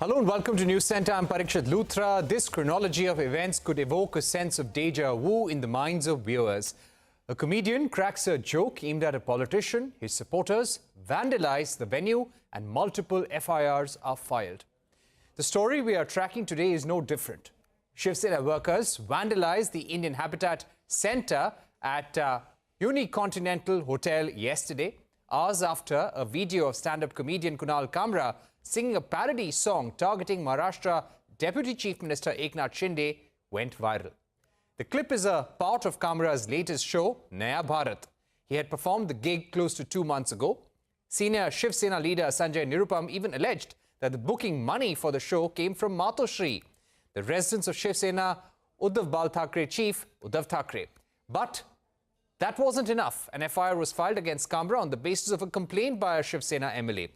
Hello and welcome to News Center. I'm Parikshit Luthra. This chronology of events could evoke a sense of deja vu in the minds of viewers. A comedian cracks a joke aimed at a politician, his supporters vandalize the venue, and multiple FIRs are filed. The story we are tracking today is no different. Shiv Sena workers vandalized the Indian Habitat Center at Unicontinental Hotel yesterday, hours after a video of stand-up comedian Kunal Kamra singing a parody song targeting Maharashtra Deputy Chief Minister Eknath Shinde went viral. The clip is a part of Kamra's latest show, Naya Bharat. He had performed the gig close to 2 months ago. Senior Shiv Sena leader Sanjay Nirupam even alleged that the booking money for the show came from Matoshri, the residence of Shiv Sena Uddhav Bal Thackeray chief Uddhav Thackeray. But that wasn't enough. An FIR was filed against Kamra on the basis of a complaint by a Shiv Sena MLA.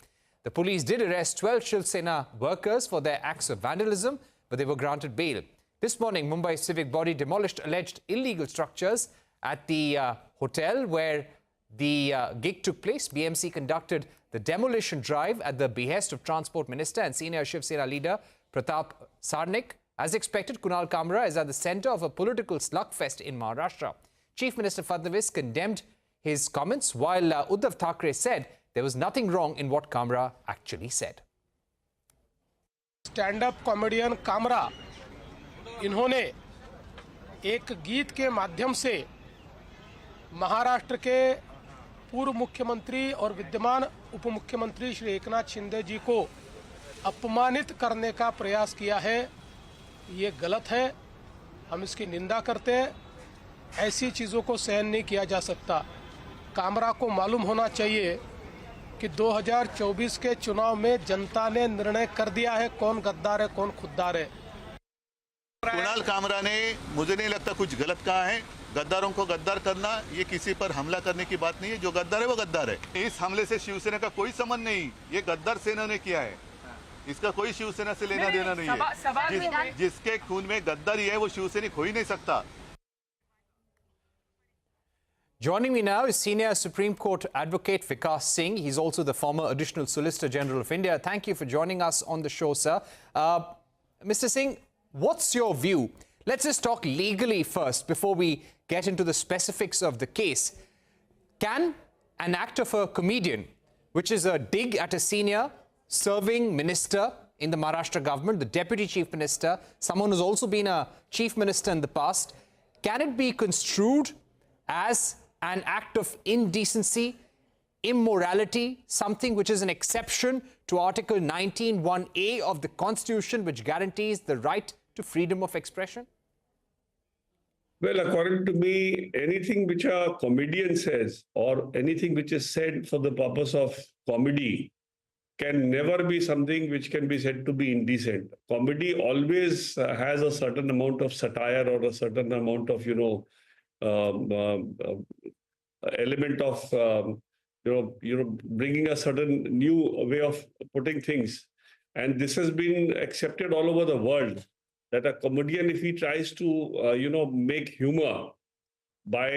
The police did arrest 12 Shiv Sena workers for their acts of vandalism, but they were granted bail. This morning, Mumbai civic body demolished alleged illegal structures at the hotel where the gig took place. BMC conducted the demolition drive at the behest of Transport Minister and senior Shiv Sena leader Pratap Sarnik. As expected, Kunal Kamra is at the centre of a political slugfest in Maharashtra. Chief Minister Fadnavis condemned his comments, while Uddhav Thackeray said there was nothing wrong in what Kamra actually said. Stand up comedian Kamra इन्होंने एक गीत के माध्यम से महाराष्ट्र के पूर्व मुख्यमंत्री और विद्यमान उप मुख्यमंत्री श्री एकनाथ शिंदे जी को अपमानित करने का प्रयास किया है। ये गलत है, हम इसकी निंदा करते हैं। ऐसी चीज़ों को सहन नहीं किया जा सकता। कामरा को मालूम होना चाहिए कि 2024 के चुनाव में जनता ने निर्णय कर दिया है कौन गद्दार है कौन खुददार है। कुणाल कामरा ने मुझे नहीं लगता कुछ गलत कहा है। गद्दारों को गद्दार करना ये किसी पर हमला करने की बात नहीं है। जो गद्दार है वो गद्दार है। इस हमले से शिवसेना का कोई संबंध नहीं, ये गद्दार सेना ने किया है। इसका कोई शिवसेना से लेना देना नहीं है। जिसके खून में गद्दारी है वो शिवसैनिक हो ही नहीं सकता। Joining me now is Senior Supreme Court Advocate Vikas Singh. He's also the former Additional Solicitor General of India. Thank you for joining us on the show, sir. Mr. Singh, what's your view? Let's just talk legally first before we get into the specifics of the case. Can an act of a comedian, which is a dig at a senior serving minister in the Maharashtra government, the Deputy Chief Minister, someone who's also been a Chief Minister in the past, can it be construed as an act of indecency, immorality, something which is an exception to Article 19(1)(a) of the Constitution, which guarantees the right to freedom of expression? Well, according to me, anything which a comedian says or anything which is said for the purpose of comedy can never be something which can be said to be indecent. Comedy always has a certain amount of satire or a certain amount of, element of bringing a certain new way of putting things, and this has been accepted all over the world, that a comedian, if he tries to make humor by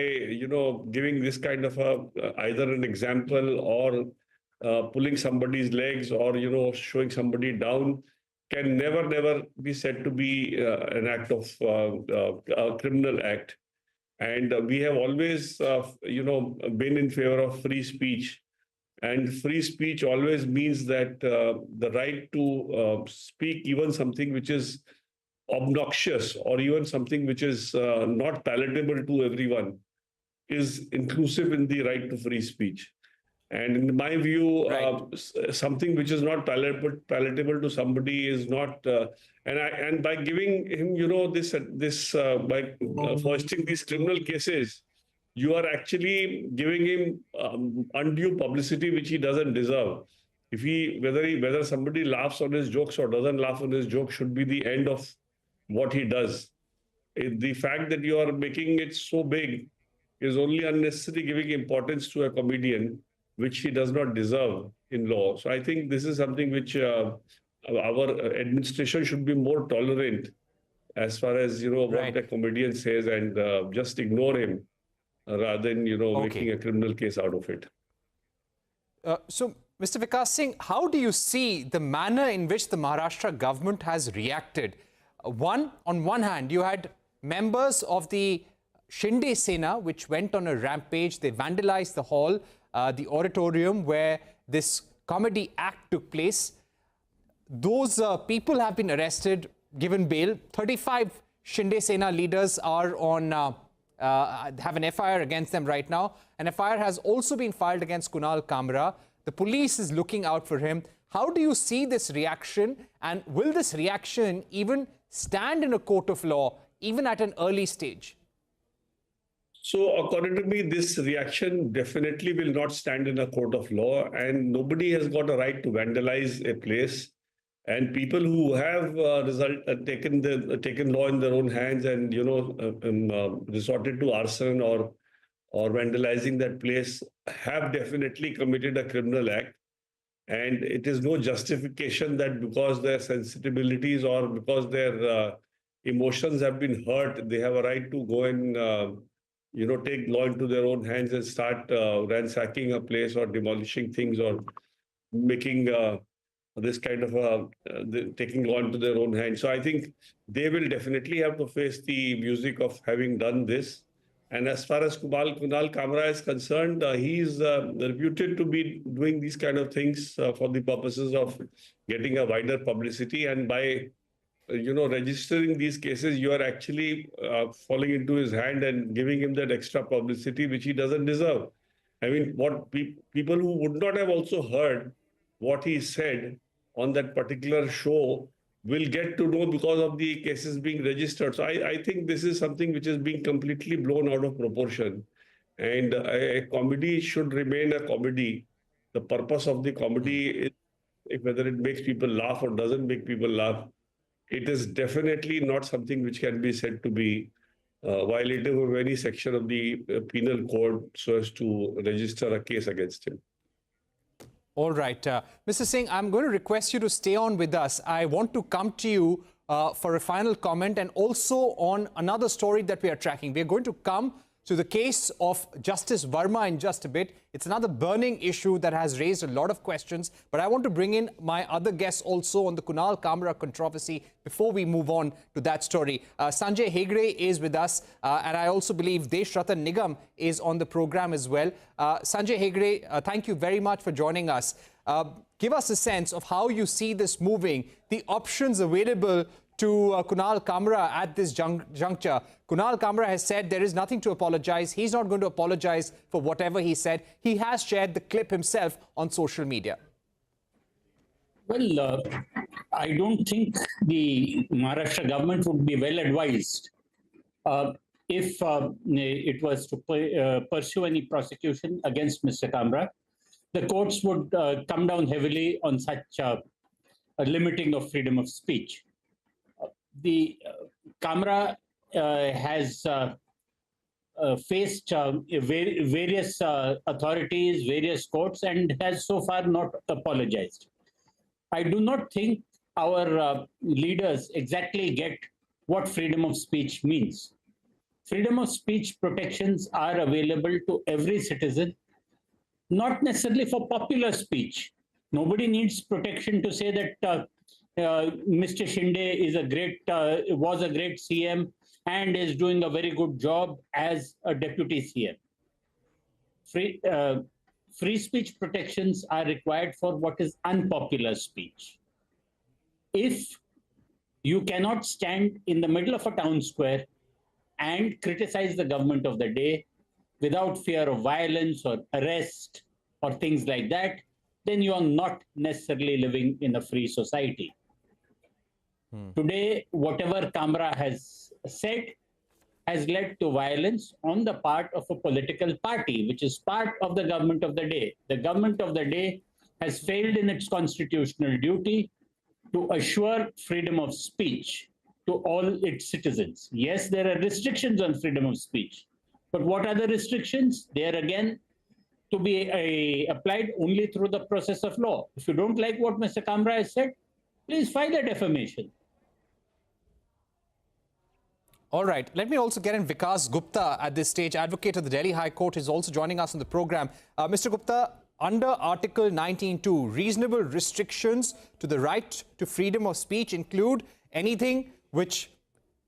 giving this kind of either an example or pulling somebody's legs or showing somebody down, can never be said to be an act of a criminal act. And we have always, been in favor of free speech. And free speech always means that the right to speak even something which is obnoxious or even something which is not palatable to everyone is inclusive in the right to free speech. And in my view, something which is not palatable to somebody is not, and by giving him, by foisting these criminal cases, you are actually giving him undue publicity which he doesn't deserve. If whether somebody laughs on his jokes or doesn't laugh on his jokes should be the end of what he does. The fact that you are making it so big is only unnecessary, giving importance to a comedian which he does not deserve in law. So I think this is something which our administration should be more tolerant as far as, what a comedian says, and just ignore him rather than, making a criminal case out of it. So Mr. Vikas Singh, how do you see the manner in which the Maharashtra government has reacted? On one hand, you had members of the Shinde sena, which went on a rampage. They vandalized the hall, the auditorium where this comedy act took place. Those people have been arrested, given bail. 35 Shinde sena leaders are on have an FIR against them right now. An FIR has also been filed against Kunal Kamra. The police is looking out for him. How do you see this reaction, and will this reaction even stand in a court of law, even at an early stage? So according to me, this reaction definitely will not stand in a court of law, and nobody has got a right to vandalize a place. And people who have taken law in their own hands and resorted to arson or vandalizing that place have definitely committed a criminal act. And it is no justification that because their sensibilities or because their emotions have been hurt, they have a right to go and take law into their own hands and start ransacking a place or demolishing things or making this kind of taking law into their own hands. So I think they will definitely have to face the music of having done this. And as far as Kunal Kamra is concerned, he's reputed to be doing these kind of things for the purposes of getting a wider publicity. And by registering these cases, you are actually falling into his hand and giving him that extra publicity, which he doesn't deserve. I mean, what people who would not have also heard what he said on that particular show will get to know because of the cases being registered. So I think this is something which is being completely blown out of proportion. And a comedy should remain a comedy. The purpose of the comedy is whether it makes people laugh or doesn't make people laugh. It is definitely not something which can be said to be violative of any section of the penal code so as to register a case against him. All right. Mr. Singh, I'm going to request you to stay on with us. I want to come to you for a final comment and also on another story that we are tracking. We are going to come to the case of Justice Verma in just a bit. It's another burning issue that has raised a lot of questions. But I want to bring in my other guests also on the Kunal Kamra controversy before we move on to that story. Sanjay Hegde is with us, and I also believe Desh Ratan Nigam is on the program as well. Sanjay Hegde, thank you very much for joining us. Give us a sense of how you see this moving, the options available to Kunal Kamra at this juncture. Kunal Kamra has said there is nothing to apologize. He's not going to apologize for whatever he said. He has shared the clip himself on social media. Well, I don't think the Maharashtra government would be well advised if it was to pursue any prosecution against Mr. Kamra. The courts would come down heavily on such a limiting of freedom of speech. The Kamra has faced various authorities, various courts, and has so far not apologized. I do not think our leaders exactly get what freedom of speech means. Freedom of speech protections are available to every citizen, not necessarily for popular speech. Nobody needs protection to say that Mr. Shinde is was a great CM and is doing a very good job as a deputy CM. Free speech protections are required for what is unpopular speech. If you cannot stand in the middle of a town square and criticize the government of the day without fear of violence or arrest or things like that, then you are not necessarily living in a free society. Today, whatever Kamra has said has led to violence on the part of a political party, which is part of the government of the day. The government of the day has failed in its constitutional duty to assure freedom of speech to all its citizens. Yes, there are restrictions on freedom of speech, but what are the restrictions? They are again to be applied only through the process of law. If you don't like what Mr. Kamra has said, please file a defamation. All right. Let me also get in Vikas Gupta at this stage. Advocate of the Delhi High Court is also joining us on the program. Mr. Gupta, under Article 19(2), reasonable restrictions to the right to freedom of speech include anything which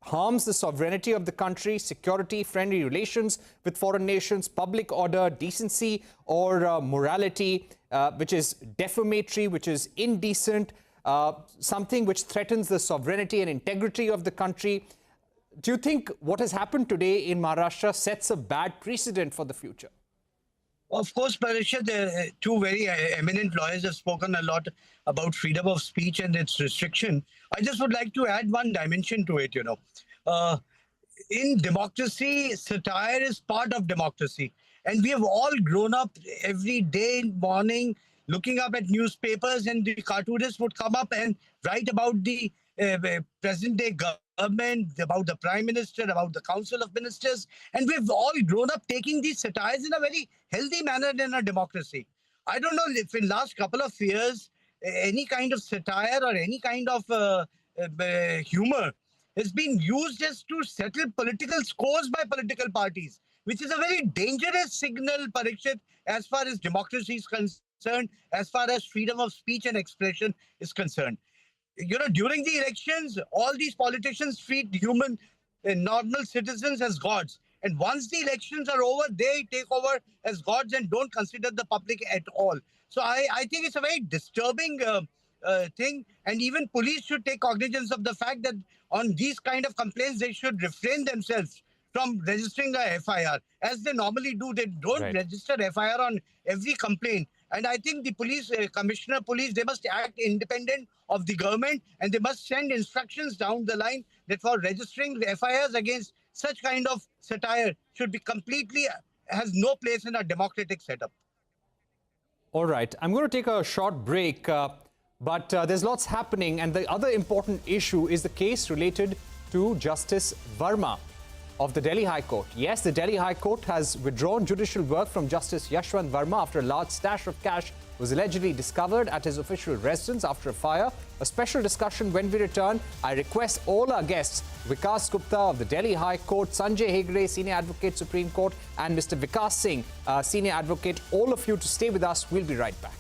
harms the sovereignty of the country, security, friendly relations with foreign nations, public order, decency or morality, which is defamatory, which is indecent, something which threatens the sovereignty and integrity of the country. Do you think what has happened today in Maharashtra sets a bad precedent for the future? Of course, Parishad, two very eminent lawyers have spoken a lot about freedom of speech and its restriction. I just would like to add one dimension to it, In democracy, satire is part of democracy. And we have all grown up every day morning looking up at newspapers, and the cartoonists would come up and write about the present-day government, about the Prime Minister, about the Council of Ministers. And we've all grown up taking these satires in a very healthy manner in a democracy. I don't know if in the last couple of years, any kind of satire or any kind of humor has been used as to settle political scores by political parties, which is a very dangerous signal, Parikshit, as far as democracy is concerned, as far as freedom of speech and expression is concerned. During the elections, all these politicians treat human normal citizens as gods. And once the elections are over, they take over as gods and don't consider the public at all. So I think it's a very disturbing thing. And even police should take cognizance of the fact that on these kind of complaints, they should refrain themselves from registering a FIR. As they normally do, they don't register FIR on every complaint. And I think the police, commissioner police, they must act independent of the government, and they must send instructions down the line that for registering the FIRs against such kind of satire should be completely, has no place in a democratic setup. All right, I'm going to take a short break, but there's lots happening. And the other important issue is the case related to Justice Verma of the Delhi High Court. Yes, the Delhi High Court has withdrawn judicial work from Justice Yashwant Verma after a large stash of cash was allegedly discovered at his official residence after a fire. A special discussion when we return. I request all our guests, Vikas Gupta of the Delhi High Court, Sanjay Hegde, Senior Advocate, Supreme Court, and Mr. Vikas Singh, Senior Advocate, all of you to stay with us. We'll be right back.